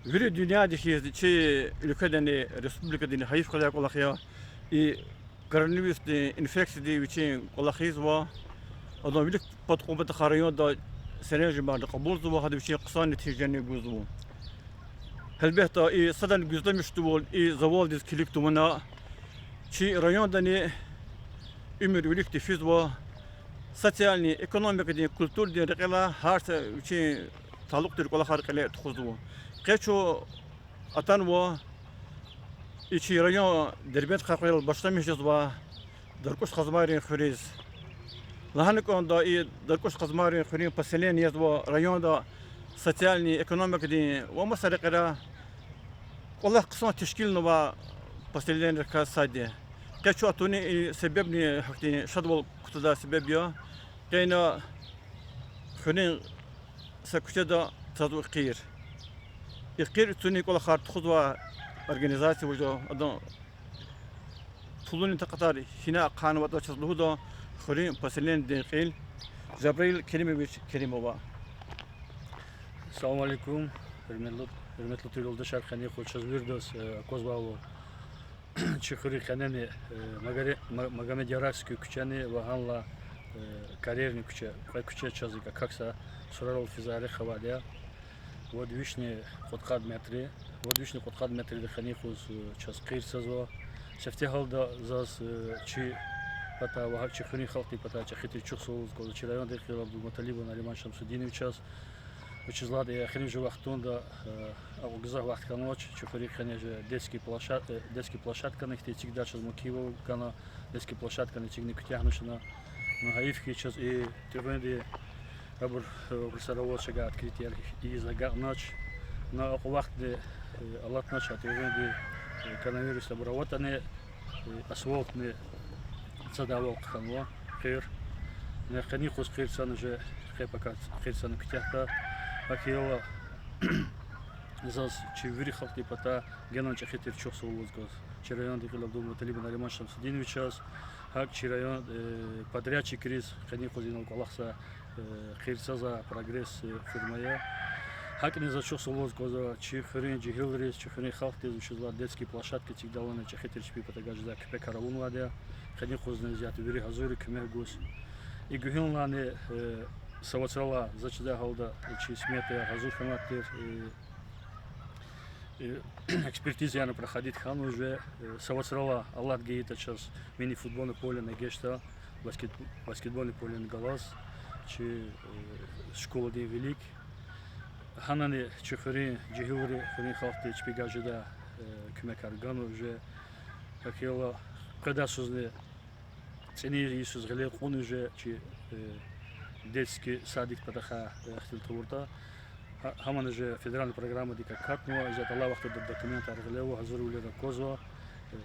Veri dünyadaki ülkeden Respublika'dan hayır kolay kolay koronavirüs enfeksiya için kolay var. Adam bilik patkomat xarayon da senece barda qabul zuwa hada bir qısa neticeni guzu. Elbette sadan gözlemişti bol zaval diz kilik tumana çi rayonda ne ümür birlikte fiz var. Sosyalni, ekonomik din, kultur din rekala her için taluk dir kolay harikale tuxuzu. Keço atan var. İçi rayon derbet xaqayl başlamışız var. Darkuş qazmarın xuriz. Lahanik onda darkuş qazmarın xurin paselen yazwa rayonda sosyalni, ekonomik din ve masarikara والله قسم تشكيل نوا بسلين ركاز سادة كشو أتوني سببني حكتي شدول كتدا سببيا كينا خنين سكشدا تدو قير يقير توني كل خارط خطوة organizasyon وجو أدون طولون تقطار هنا قان وضع شدله دا خرين بسلين دقيل جبريل كلمة بيش كلمة وا Assalamu alaikum, hürmetli yoldaşlar, hani hoşçaz virdos Kozbavo Çikhuri kanani Magomed Yarakski küçeni ve hanla kariyerni küçe çazıka kaksa sorarol fizari havaliya вот вишни qotkad metri вот вишни qotkad metri de hani xuz çaz qir sazwa şefte halda zas çi pata ve hak çikhuni xalqi pata çkhiti çok soğuz koz çirayon de xilab bu taliban Aliman Şamsuddinov çaz Вычислада я хрен же вахтунда, а в глазах вахтка ночь, чухари хрен же детский площадка на их всегда сейчас мукиво, кана детский площадка на тигне кутяхнушна, на гаивки сейчас и тюрьмы рабор гусаровод шага открытие и загар ночь, на вахт де аллат ночь, а тюрьмы коронавирус лаборавот они асфальт не задавал ханва, хер, на храниху с херсан же хепака херсан кутяхта Акела зас чевери халки пата генон чахитер чох соулуз гоз. Чирайон дикилаб думу талибан Алиман Шамсуддинов час. Хак чирайон подрядчик криз хани хозинал колахса хирсаза прогресс фирмая. Хак не за чох соулуз гоза чихрин жихилрис чихрин халки зушизла детские площадки тигдаланы чахитер чпи патагажда кпе каравун вадя. Хани хозин зят вери хазури кмер гос. И гухилнане Савацрала зачда галда чи сметы газур хаматтер экспертиза яна проходит хан уже Савацрала Аллат гейта час мини футбольное поле на гешта баскетбольное поле на галас чи школа де велик ханане чехри жигури хрин халты чпигажда кмекарган уже акела когда созне цени Иисус гале он уже чи детский садик патаха хтил турта хаман же федеральная программа дика катно за тала вахта документ арглево азур улера козо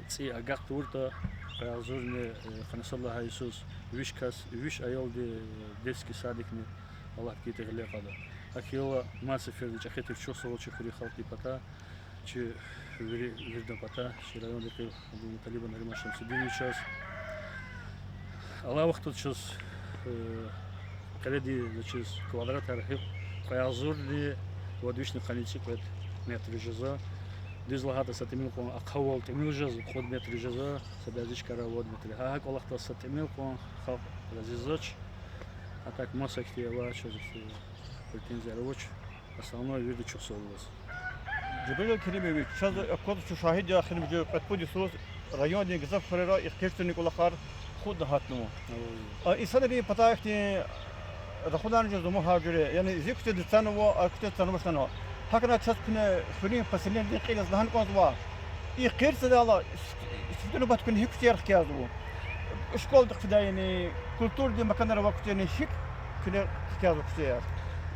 ци агак турта азурне ханасалла Иисус виш айол де детский садик не Аллах ките гле када акила маса ферди чахет чо солочи хри халти пата чи вирда пата ширайон де талибан Алиман Шамсуддинов час Аллах вахта час Каледи значит квадрат архив фаязурли водвишный ханичик вот метр жиза дизлагата сатимил кон акхавал тимил жиза ход метр жиза сабязич каравод метр ха колахта сатимил кон хав разизоч а так масакти вача претензия роч основной вид чусолос جبريل كريمي شاز قد شاهد يا اخي مجو قد بودي صوص ريون دي غزف فريرا اختيرتني كل خار خود هاتنو إنسان پتا اختي خودان جو دمو هاجره يعني زيكت دتان و اكت تنمشنا هكذا تسكن فرين فسلين دي قيل زهن قوزوا اي قير سدا الله استنو بتكون هيك تيار كيازو شكول دق يعني كولتور دي مكان وقت يعني هيك كده كيازو كتير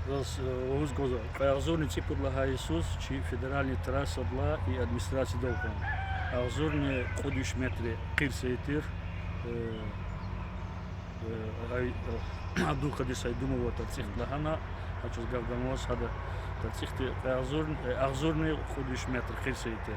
Раз овуз гоза. Азурни ципур ла Иисус, чи федеральный трасса бла и администрация долгон. Азурни ходиш метри кирсейтир Абдул Кадир Сайдумова тарцих лахана, хочу сгавдамос хада тарцих ты Азурни ходиш метр кирсейтир.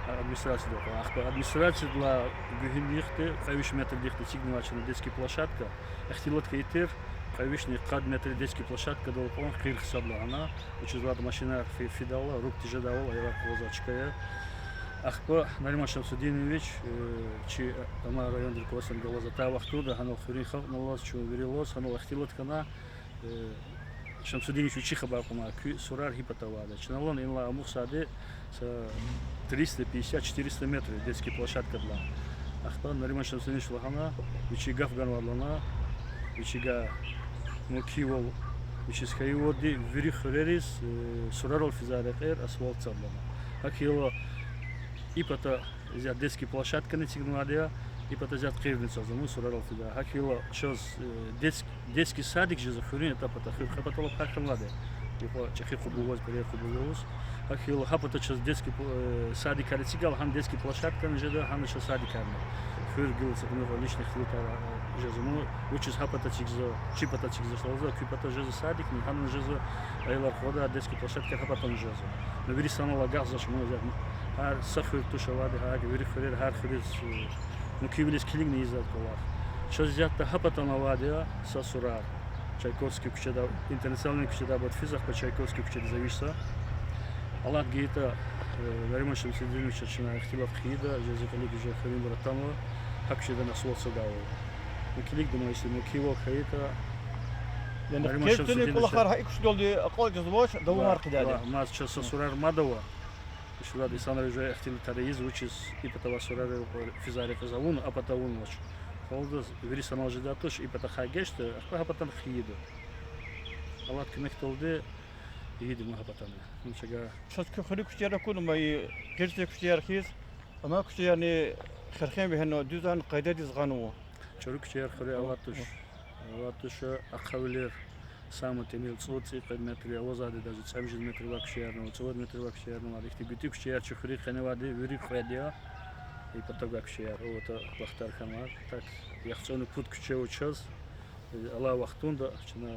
Администрация долгон. Ахпа администрация бла гюхинихте, кавиш метр дихте сигнувачна детский площадка. Ахтилот кейтир Кайвишни кад метри детский площадка долпон хир хисабла она. Учизлад машина фидала, рук тижедавала, я козачкая. Ахпа Нариман Шамсудинович, чи ама район дирковасан голоза та вахтуда, ханал хурин хал налаз чу верилос, ханал ахтилот кана. Шамсудинович учи хабакума, сурар хипатавада. Чиналон инла амух саде 350-400 метров детский площадка для. Ахпа Нариман Шамсудинович лахана, учи гафган вадлана, учи га мукивол, учи схайводи верих рерис, сурарол физарекер асфальт цаблана. Акило ипата зя детский площадка не сигнуадия, ипата зя кирница заму сурарал фида. Хакило шоз детский садик же захурин это пата хапатало хакамладе. Его чехи хубулос пере хубулос. Хакило хапата шоз детский садик арцигал хан детский площадка не жеда хан шоз садик арна. Фургил сакнуго личных хлутара же заму учис хапата чигзо чипата чигзо шлоза кипата же садик не хан же айла хода детский площадка хапата не же. Но вирисано лагаз за шмо هر سفر تو شواده هر وری خرید هر خرید مکیبلیس کلیگ نیزد کلاه شاید زیاد هپتا نوادیا ساسورار چایکوفسکی کشیده اینترنشنال کشیده بود فیزیک با چایکوفسکی کشیده زویسا الله گیتا وریمان شمسیدیم چشنا اختلاف خیده جزی کلیگ جه خریم براتامو حق کشیده نسوال سداو مکیلیگ دمایستی مکیو خیتا لأن كيف تني كل آخر هاي كش دول أقل جزواش دوار قدادي ما تشوف ساسورار ما دوا Шуда десана уже ахтили тариз учис и потом сурары физаре казалун, а потом он ночь. Холдус вирисана уже да тош и потом хагеште, а потом хиеду. Аллах кемек толде иди мы потом. Ну чага. شاید که خیلی کشتیار کنم مای گرچه کشتیار خیز اما کشتیاری خرخیم به هنو دوزان قاعده دیز قانون چروک چیار خری آواتش اقوالر سامو تمیل صوتی قدمتری آوازاده داشت 5 متر وابشیارنو 4 متر وابشیارنو وقتی بیتی کشتیار چخوری خنواده وری خودیا ای پتو وابشیار او تا وقتار خمار так яхцону пут кчеу час ала вахтунда чина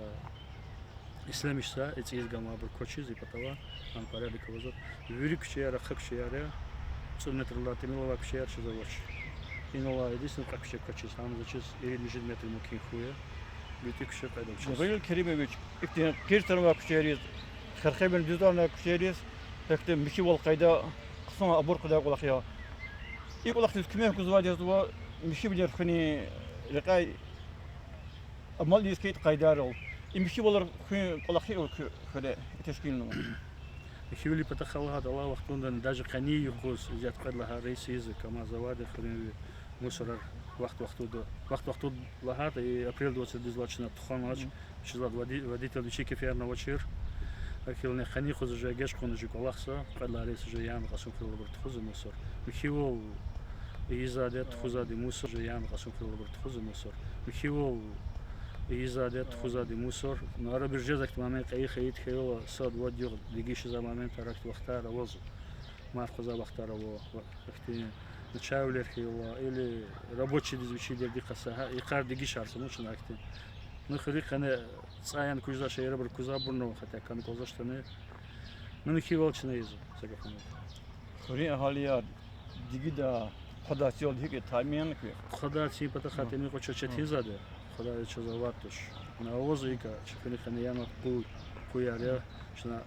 исламишса эти изгама бир кочиз и потова ан порядок возот вери кчеара хакчеара 4 метр латимила вабшиар шизавоч инола единственное как кочиз ан зачис 20 метр мукин хуя بیتی کشته پیدا شد. نبیل کریمویچ اکتیم کیرتر و کشتیاریز خرخیبن دوزان کشتیاریز اکتیم میشی والقاعده قسم ابور قدا قلقیا. ای قلقیز کمیه کزوادی از دوا میشی بیر خنی لقای امال دیس کیت قاعده رول. ای میشی والر خنی قلقی او خده تشکیل نمون. خیلی پتخالات الله وقتون داج قنی یخوز زیاد قد لها رئیس کما زواد خنی مسرر وقت لهات и апрель 22 туханач чизлад водитель вичики ферна вачир акилне хани хуз же геш конжи колахса кадларис же ян гасун филбер тухуз мусор михиво изадет хузади мусор же ян гасун филбер тухуз мусор михиво изадет хузади мусор нара биржезак момент кай хейт хейла сад водир дигиш за момент ракт вахтара воз мархуза вахтара во вахти начаулер хила или рабочий дизвичидер дикаса и кардиги шарс ну чнакти ну хрик хане цаян куза шейра бир куза бурно хотя кан коза штане ну хивалчна изу сагафан خوري اهاليا دیگه خدا سیال دیگه تایمین که خدا سی پتا خاتمی کو چچتی زاده خدا چه زواتش на озика чефили ханияна куяре шна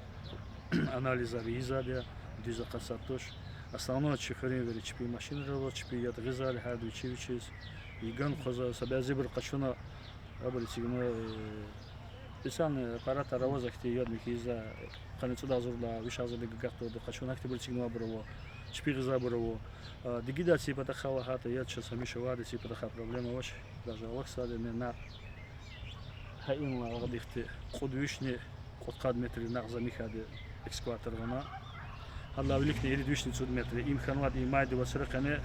анализа визаде диза касатош основное чехрин вери чпи машин рало чпи яд гизали хаду чивичис иган хоза сабязи бир качуна абри сигма специальный аппарат равозахти яд михиза каницуда зурда вишазали гакто до качуна хти бир сигма браво чпи гиза браво дигида си пата хала хата яд часа мишавади си пата ха проблема воч даже алаксаде не на хаин ла гадихти خودويشني قد متر نغزة ميخاد اكسكواتر غنا هلا ولكني يريد ويشني 2 متر امكانات يمايد وسرقني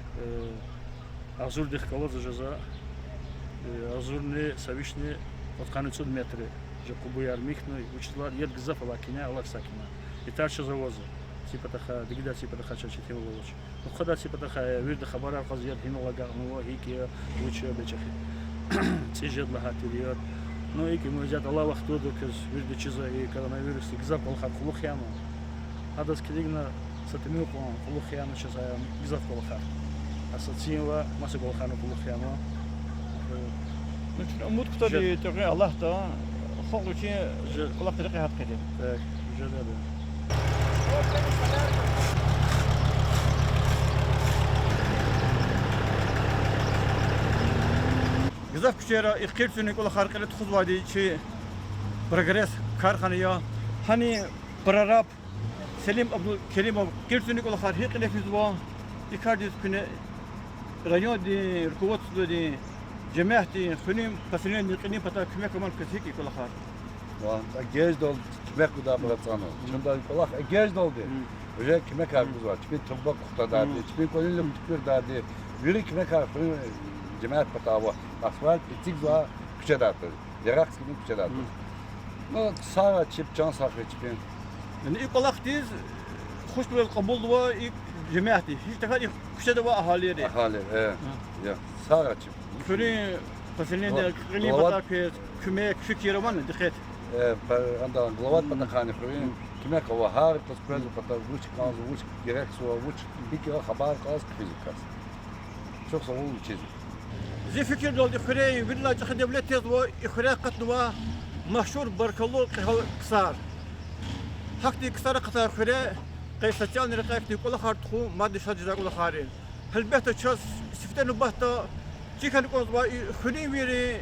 ازور دخ كوز جزاء ازورني سويشني قد 2 متر جو كوبو يرميخنو وچلار يد гзафа лакиня алак сакина и тарча завоза типа таха дигда типа таха чачите волоч ну хода типа таха вирд хабара казият хинолага ну хики учо бечахи тижет лахатирият ну и кемузят Allah вахту доказ вирд чиза и коронавирус гзаф алхар хулухяма هذا سكرينا ستميل قوم كل خيانة شزايا بزاف كل خير أساتين وما سقول خانو كل خيانة umut kutadi to'g'ri Allah da xalq uchun Je- quloq tiriq hayot qildi. Так, уже надо. Gizaf küçera ikir sünük ola harkale tuğuz vadi çi progres karxanaya hani prarab Selim Abdul Kerimov kirsünük ola har hikne fizwa ikardis küne rayon di rkuvat di cemaati khünim pasilin di qini pata küme kaman kesik ola har. Gez dol kime kuda bıraksana. Şundan kolak gez dol de. Öyle kime karpuz var. Çipi tıbbak kutada de. Çipi kolunlu tükür derdi. Yürü kime karpuz cemaat patava. Asfalt bitik var küçe dağıtır. Yarak gibi küçe dağıtır. No sağ çip can saklı çipin. Yani ilk ola diz hoş bir kabul va ilk cemaati hiç tekrar küçede va ahaliye. Ahali. Ya sağ çip. Khüni pasilin di qini Glovat- pata küme küçük yeraman dikkat. Anda glavat patakhanı koyun. Kime kova har tasprez pata vuç kaz vuç gerek su vuç bir kere haber kaz fizikas. Çok sağ olun çiz. زي فكر دول إخرى ولا تاخد دولة تزوا إخرى قطوا مشهور بركلو قصار حقتي قصار قطار إخرى قيس تجال نرقاك كل خارطخو ما دش هذا كل خارين هل بيت تشاس سفتن بحتا شي كان يقول زوا خني ويري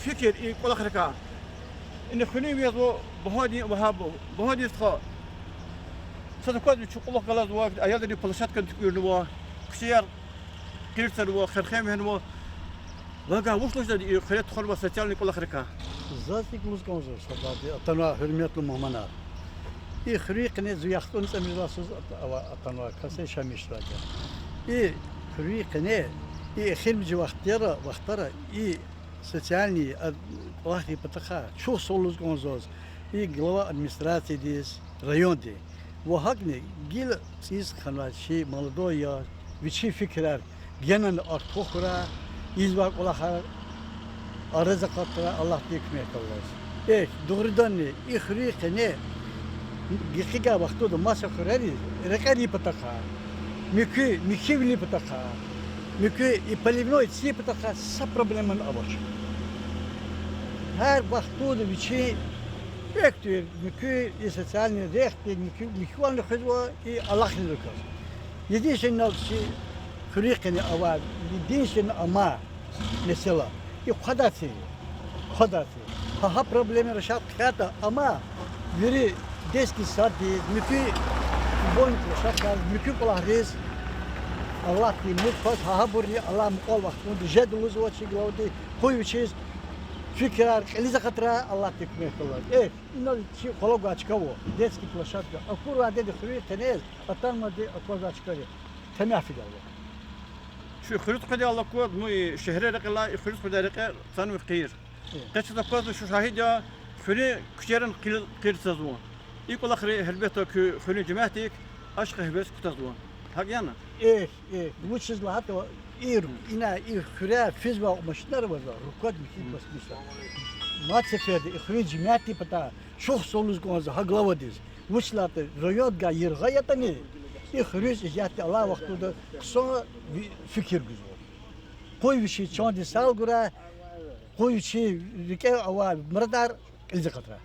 فكر كل خركا إن خني ويزوا بهادي وهابو بهادي استخا ستكون شو كل زوا أيام دي بلشات كنت تقول نوا كشيار كيرسر وخرخيم هنوا Vaga vuşlaşda xeyret xorba sosyalni kula xirka. Zaten muzgamız sabahı atana hürmetli muhmanar. İxriq ne zuyaxtun semizlasız atana kase şamişraga. İxriq ne xilmci vaxtara социальный лахи патаха чух солуз гонзоз глава администрации дис районде вахагне гил из ханачи молодой вичи фикрар генен артохра izbak olahar arıza kattıra Allah dikmek Allah. Doğrudan ne? İhriq ne? Gikiga vaktu da masa kurari rekari pataka. Mükü vili pataka. Mükü ipalivno itsi pataka sa problemin avaç. Her vaktu da biçi bekliyor. Mükü sosyalni recht mükü anlı khizwa Allah khizwa. Yedişen nalçı Хрикани ава единственно ама mesela ходати. Ха проблеми решат хата ама вери детский сад мюки бон решат мюки поларис Allah ki mutfak ha burni Allah mukol vakti jedumuz o çi glodi koyu çiz fikrar elize katra Allah tekmek kılar. İnal çi kologa açkavo детский площадка. Акура dedi хрикани atanmadı akvaza çıkarı. Temafi geldi. شو خلط قدي الله كود مو شهر رق الله خلط قدي رق صنو قير قش تقصد شو شاهد يا خلي كشيرن قير تزوان يقول آخر هالبيت خلي جماعتك أشقه بس كتزوان هاجينا Bu çizgi hatta ina khura fizba maşinler var rukat bir bas mesela mat seferde khuri cemaati pata çok soluz gonza ha glavadiz vuçlatı royot ga yirgayatani İhriz yatı Allah vaktidə sonra fikir güzel. Koy bir şey çandi salgura koy bir şey rike ava mırdar ilze katra.